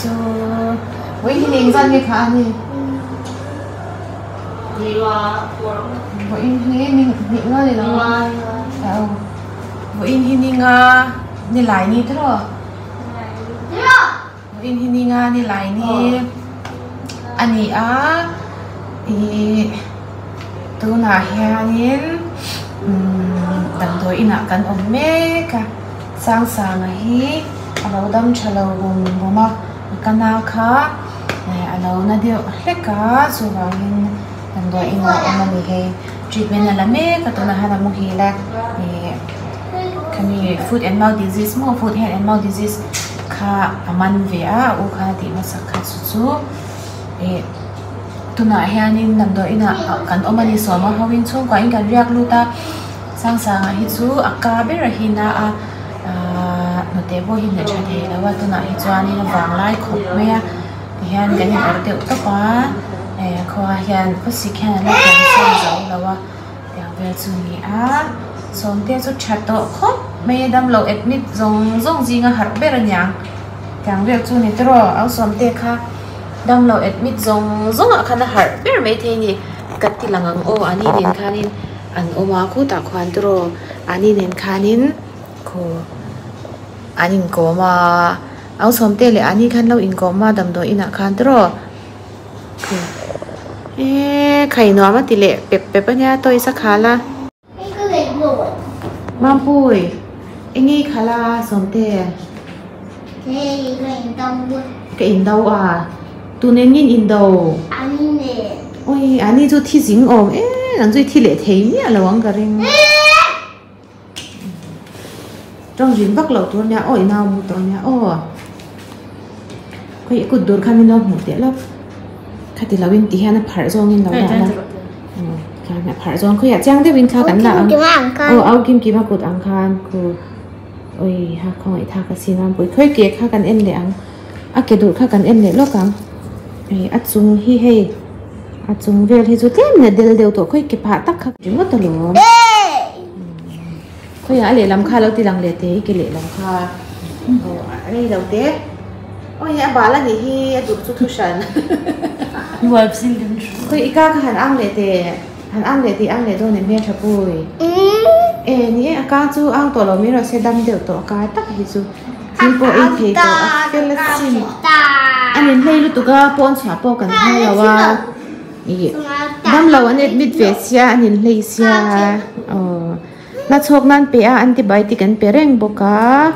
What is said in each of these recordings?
chú với hình dân như khá gì với hình ngơ gì đó với hình ngơ như lại như thế rồi với hình ngơ như lại như anh ấy á tôi là hiện đằng tôi ina kan om me ka sang sang hi alo dam chalo bom ma kana kha alo na dio leka suwangin đằng tôi ina om ni he treatment la me ka to na hana mu hi la kami food and mouth disease mo food hand and mouth disease kha aman ve a u kha ti ma sakha su chu tuna hianin nam do ina kan omani soma hawin chung ka in kan riak luta sang sang hi chu aka be ra hina no te bo hin na cha the lawa tuna hi chuani na wang lai khop me hian kan in arte to pa kho hian ko sikhan na kan sang zo lawa yang ve chu ni a som te chu chat to khop me dam lo admit zong zong jinga har be ra nyang yang ve chu ni tro au som te kha dam lo admit zong zong a khana har ber me the ni katti langang o ani nen khanin an oma khu ta khwan tro ani nen khanin ko anin ko ma au som te le ani khan lo in ko ma dam do ina khan tro khai no ma ti le pe pa nya toi sa khala mam pui engi khala som te cái in đâu à tu nên nhìn in đâu ôi anh ấy cho thi dính ôm làm gì thi lệ thấy nhỉ là quăng cái rinh trong dính bắc lẩu tôi nhà ôi nào một tôi nhà ôi cái cột đồn khăn nó một tí lắm khát thì là bên tí hay là phở giòn nên là đã là khăn là phở giòn khơi à trang thế bên khá cắn là áo kim kim cột ăn khan cô ôi ha không phải tha cái gì làm buổi khơi kia khá cắn em để ăn cái đồ khá cắn em để lót cắn ắt chung hi hay ắt chung về thì chú thêm là đều tổ khơi kịp hạ tắc khắc chúng mất tao luôn khơi à lệ làm kha lâu thì làm lệ thế cái lệ làm kha đây đầu tết ôi anh bà là gì hi đủ chút thuốc sẵn khơi ca hàn ăn lệ thế hàn ăn lệ thì ăn lệ thôi nên mẹ chả bùi ní ca chú ăn tổ lẩu mi rồi sẽ đâm đều tổ cái tắc hi chú nhưng bộ ấy thì tổ cái là gì anh em hay lúc tụi cái bọn xóa bỏ cần hay là wa đâm lâu anh em biết về xia anh em lấy xia na chok nan pe a antibiotic kan pe reng boka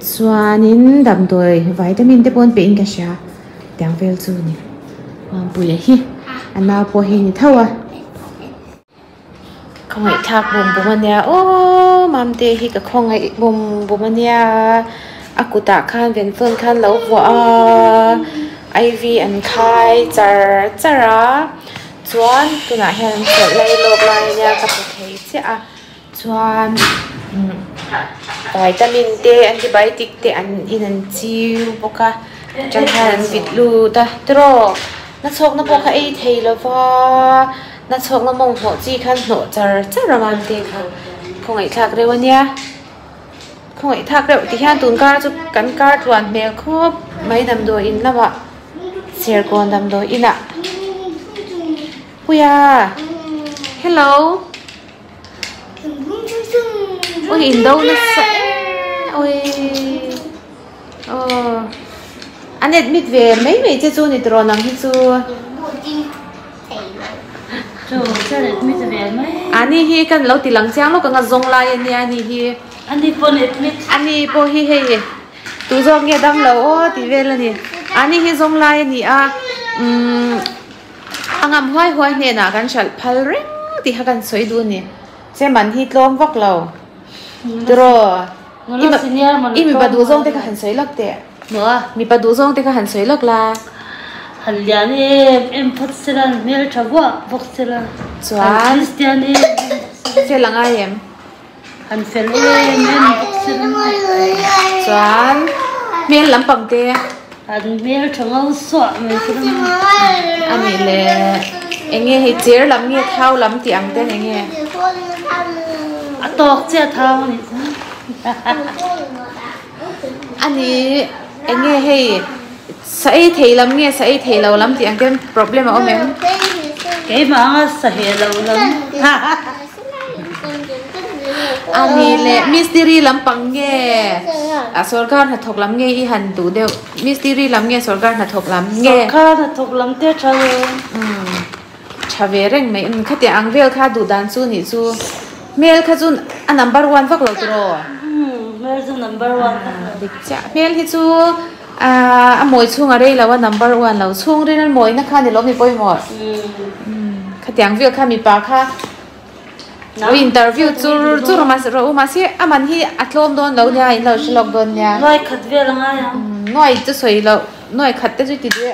chuanin dam doi vitamin te pon pe in ka sha tang vel chu ni pui hi ana po hi ni thawa không ai thak bom ania ô mam te hi ka khong ai bom ania akuta khan ven phun khan lo wa IV an khai chara chuan tuna hian khol lai lok lai nia ka thei che a chuan vitamin te antibiotic te an in an chiu boka chang han vit lu ta tro na chok na boka ei thei lova na chok na mong ho chi khan no chara man te kha không ai thak rewania không ai thak reu ti hian tun kar chu kan kar thuan mel khop mai dam do in lawa share kon dam do ina puya hello ôi in đâu nó sẽ ôi anh admit về mấy chứ chú này trò nằm hết chưa anh hi kan lâu thì lăng giang lo kan zong lai anh hi anh phone admit anh po hi he tu zong nghe đam lâu thì về là nè anh hi zong lai nè anh am hoài nè na kan chal phal reng thì ha kan soi du nè xem mình hi lom vóc lâu rồi im bà đủ zong thì cái hành sấy lắc tệ nữa mi bà đủ zong thì cái hành sấy lắc là hành lian em phát sinh mẹ cháu vóc sinh choan Christian phê lang ai em hành phê em vóc sinh choan mẹ làm bằng tệ hành mẹ cháu ngâu sọ mẹ sinh anh lệ anh nghe hi chế làm nghe thao làm tiếng tên anh nghe tóc chia thang này anh ấy nghe hay sai thầy lắm nghe sai thầy lâu lắm thì anh cái problem ở em cái mà sai lâu lắm anh ấy là mystery lắm bằng nghe सरकार là thuộc lắm nghe y hành tụ đều mystery lắm nghe सरकार là thuộc lắm nghe सरकार là thuộc lắm tiếc cho chả về rèn mấy khách tiền ăn về khách đủ đàn su nhỉ su mail khách su anh number one vác lâu rồi mail su number one được chả mail thì su mỗi chung ở đây là number one lâu chung đây là mỗi nó khai thì lỗ mi bôi một khách tiền ăn về khách mi ba khách interview chu rồi mà sẽ mình hi atlom don lâu nha lâu sẽ log don nha nói khách về là ngay nói chứ soi lâu nói khách tới rồi thì đi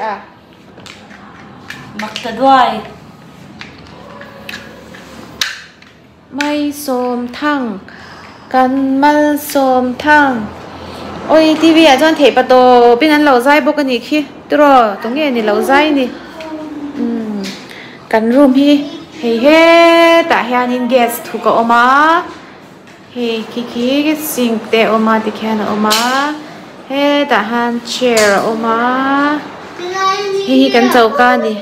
mặc cái đuôi mai xôm thăngกันมันส้มทั้งโอ้ยทีวีอาจารย์เทปะโตเป็นอันเหล่าใจบกันนี่คิตัวตรงนี้นี่เหล่าใจนี่กันรูมพี่เฮ้เฮ้แต่เฮียนินเกสถูกก็ออกมาเฮ้คิสิงเตออกมาที่แค่นั้นออกมาเฮ้แต่ฮันเชอร์ออกมาเฮ้กันเจ้ากันนี่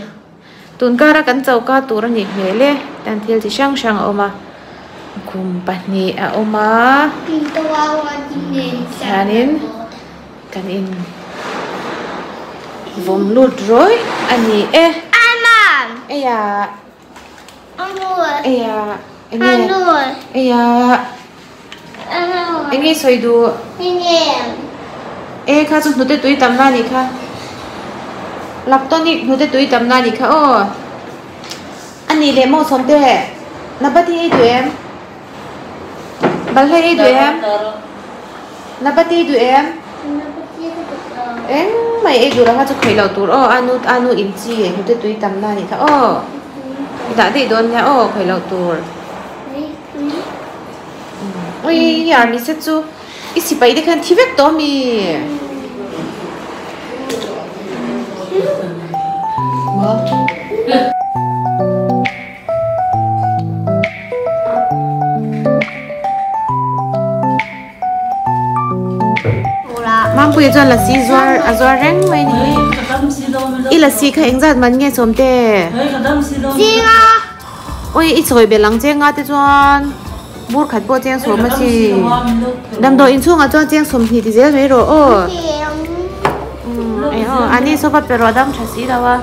ตุนการกันเจ้ากันตัวนี่เฮ้เลยแต่ที่ที่ช่างออกมาkumpani oma kanin vom lut roi ani Aman eya Amor eya Anur eya engi soidu Inem kha chu hnute tui tamna ni kha laptoni hnute tui tamna ni kha o ani le mo somte nabati tu em balhai ei em nabati du em mai ei du la ha chu khoi lo tur o anu in chi e hute tui tam na ni tha o da de don nya o khoi lo tur oi yar mi se chu isi pai de khan thivek to mi mang bùi cho là si zoar reng mai ni i là si kha engzat man nge somte Singa oi i choi be lang chenga te chuan bur khat po cheng som ma chi dam do in chunga chuan cheng som hi ti zel mai ro o ai o ani so pa pero dam thasi dawa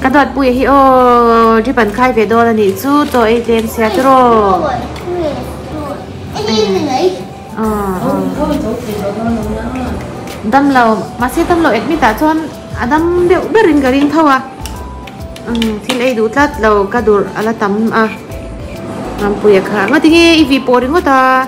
ka dot pui hi o ri pan khai ve do la ni chu to ei ten sia tro đâm lầu mà sẽ đâm lầu ít mi ta chọn đâm biểu berin garing thawa thì lấy đủ lát lầu cả đủ ala tắm làm bùi khá ngắt tiếng vì bồi ngắt ta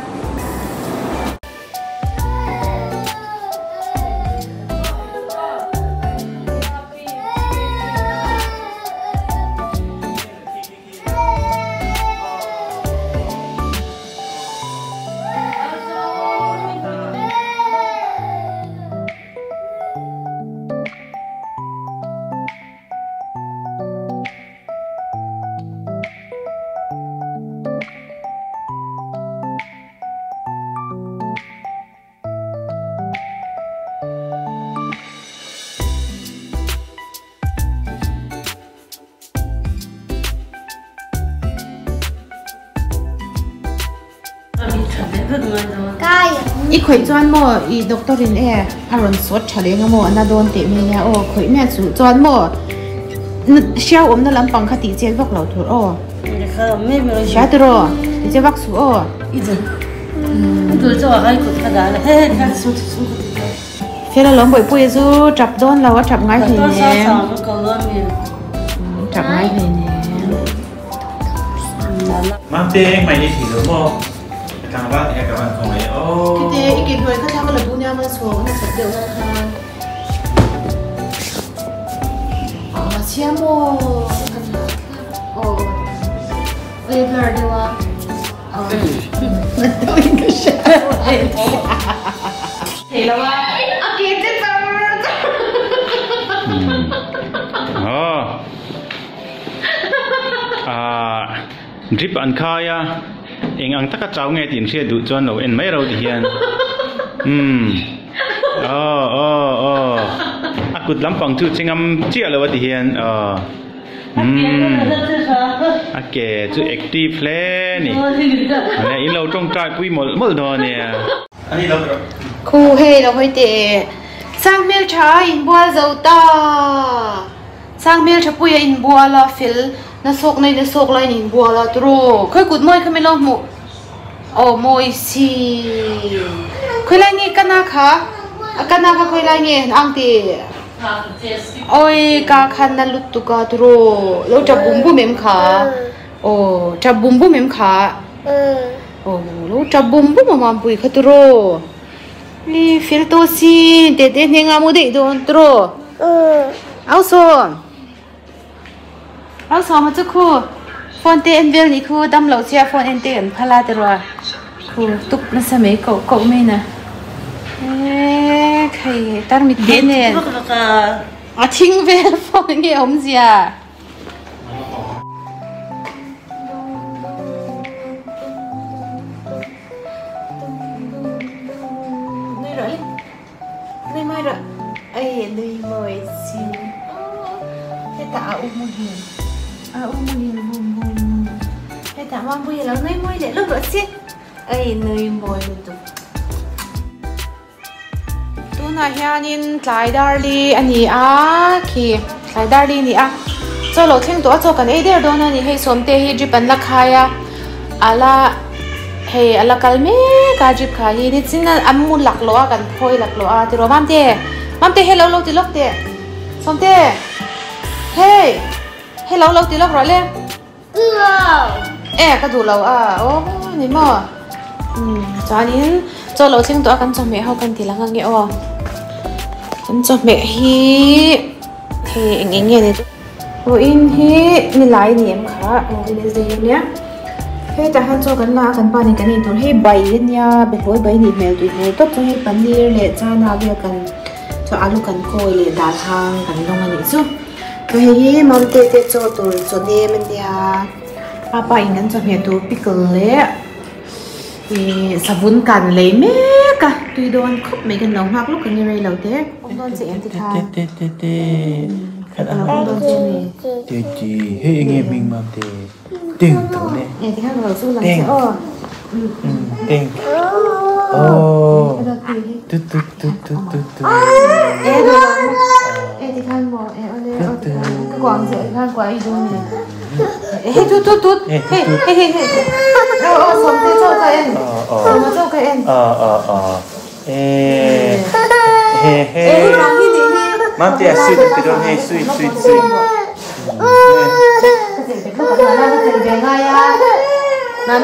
อีข่อยจวนโมอีด็อกเตอร์รินอารอนสดเฉลียงโมอันนั้นโดนเตะเมียโอ้ข่อยแม่สุจวนโมเชี่ยวอมนั่นลำปังคติเจ้าวักเหล่าถูโอ้ใช่ตัวเจ้าวักสูโอ้อีจ้ะตัวเจ้าให้ขุดกระดาษเลยเฮ้ยกันสุดเฟลล้มบ่อยปุ้ยจูจับโดนเราว่าจับง่ายเลยเนี่ยจับง่ายเลยเนี่ยมั่งเต้งไม่ได้ถือโมกางว่าแอกกันของไอ้โอ้ที่เด็กอีกหน่วยเขาทำอะไรพวกนี้มาสวมมาเสร็จเดี๋ยวกันค่ะเชี่ยโมโอ้เอ้ยเบอร์ดีวะมันต้องอีกเช่เห็นแล้วว่าโอเคจะจำอ๋อ drip an khai à anh ăn tất cả cháu nghe tiếng xe đủ cho nó em mấy đâu thì hiện à cụt lắm bằng chút chính âm chia là vậy thì hiện à kể chút active lên nè này in lâu trong trai quý một đồ nè anh đi đâu rồi khu hay đâu hơi tệ sang mail trái in bua dầu ta sang mail chụp bùi in bua là fill nó sọc này nó sọc lại in bua là tro khơi cụt môi khơi lo mu môi xì khơi lại nghe cana khá khơi lại nghe ăn thì ôi cá khăn na lút tu cá tro lâu chập bùm bùm em khá chập bùm bùm em khá lâu chập bùm bùm mà bùi khá tro đi phiền to xí để nghe ngắm một đấy đồ tro áo sòn mà chú khu phone tê anh về đi khu đâm lẩu chia phone anh tê anh phala tê rồi khu tụt nó sao mấy cậu mấy nè cái tar mít đen nè thinh về phone nghe ông gì à nơi mai rồi ấy nơi mồi xin cái tạo một hiền bùm cái tạo mang bùi là nơi mồi để lúc đó xin ấy nơi mồi được tu na hianin tlai darli ani a khi tlai darli ni a cho lo theng to cho kan e der don ani hei somte hi jipan la khaya ala hei ala kalme ka jip kha hi ni chin amu lak lo a kan phoi lak lo a ti ro mam te hello lo ti lok te somte hey hello lo ti lok ro le ka du lo a ni mo chanin cho lo theng to kan cho me ho kan ti lang nge o kan cho me hi eng ne o in hi ni lai ni em kha ni ze ne he ta han cho kan la kan pa ni kan in tur he bai nya be hoi bai ni mel tu ho to chu he paneer le cha na be kan cho alu kan koi le dal hang kan long ani chu to he mam te cho tur cho de men dia apa in kan cho me tu pickle le sabun kan le me ka tui don khop me kan long hak lúc kan ni rei lo te ông don se em ti kha te khát ăn te chi hey nghe mình mam te tiếng tao nè em ti kha lo su lang se tiếng em ti kha mo cái quang se kha quai do nè hey tut hey xong te cho cái em cho cái em mam te sweet te don hey sweet nó